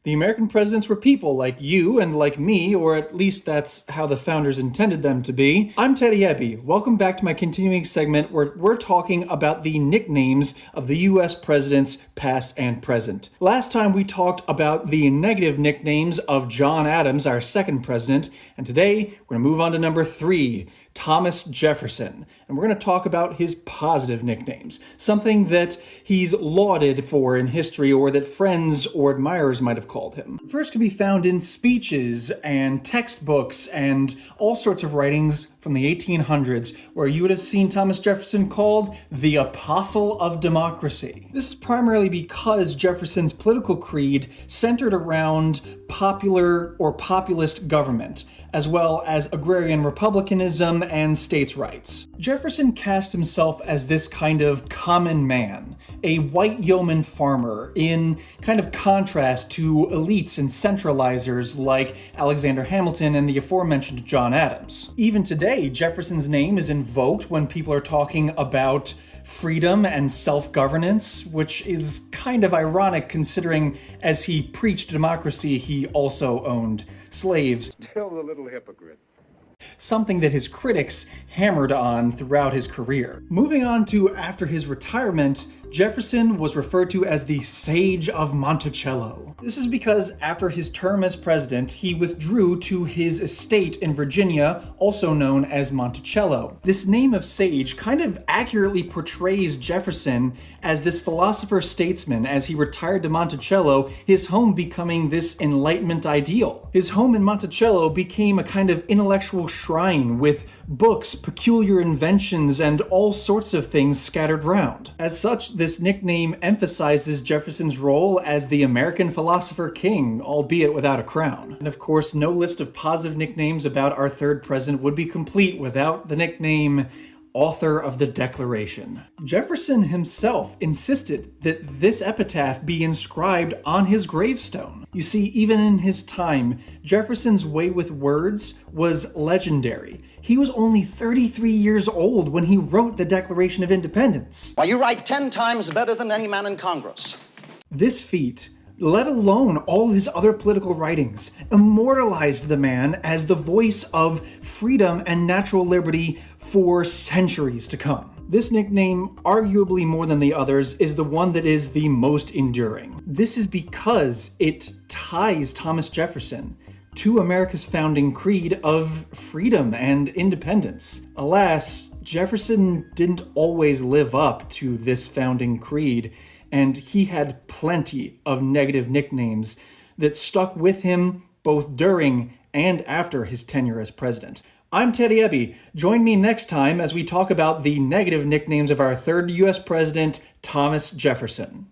The American presidents were people like you and like me, or at least that's how the founders intended them to be. I'm Teddy Ebby. Welcome back to my continuing segment where we're talking about the nicknames of the US presidents past and present. Last time we talked about the negative nicknames of John Adams, our second president, and today we're going to move on to number 3. Thomas Jefferson, and we're going to talk about his positive nicknames, something that he's lauded for in history or that friends or admirers might have called him. The first can be found in speeches and textbooks and all sorts of writings from the 1800s, where you would have seen Thomas Jefferson called the Apostle of Democracy. This is primarily because Jefferson's political creed centered around popular or populist government, as well as agrarian republicanism and states' rights. Jefferson cast himself as this kind of common man, a white yeoman farmer, in kind of contrast to elites and centralizers like Alexander Hamilton and the aforementioned John Adams. Even today, Jefferson's name is invoked when people are talking about freedom and self-governance, which is kind of ironic considering as he preached democracy, he also owned slaves. Still a little hypocrite. Something that his critics hammered on throughout his career. Moving on to after his retirement, Jefferson was referred to as the Sage of Monticello. This is because after his term as president, he withdrew to his estate in Virginia, also known as Monticello. This name of sage kind of accurately portrays Jefferson as this philosopher-statesman as he retired to Monticello, his home becoming this Enlightenment ideal. His home in Monticello became a kind of intellectual shrine with books, peculiar inventions, and all sorts of things scattered round. As such, this nickname emphasizes Jefferson's role as the American philosopher king, albeit without a crown. And of course, no list of positive nicknames about our third president would be complete without the nickname Author of the Declaration. Jefferson himself insisted that this epitaph be inscribed on his gravestone. You see, even in his time, Jefferson's way with words was legendary. He was only 33 years old when he wrote the Declaration of Independence. Why, you write 10 times better than any man in Congress. This feat, let alone all his other political writings, immortalized the man as the voice of freedom and natural liberty for centuries to come. This nickname, arguably more than the others, is the one that is the most enduring. This is because it ties Thomas Jefferson to America's founding creed of freedom and independence. Alas, Jefferson didn't always live up to this founding creed, and he had plenty of negative nicknames that stuck with him both during and after his tenure as president. I'm Teddy Ebby. Join me next time as we talk about the negative nicknames of our third U.S. president, Thomas Jefferson.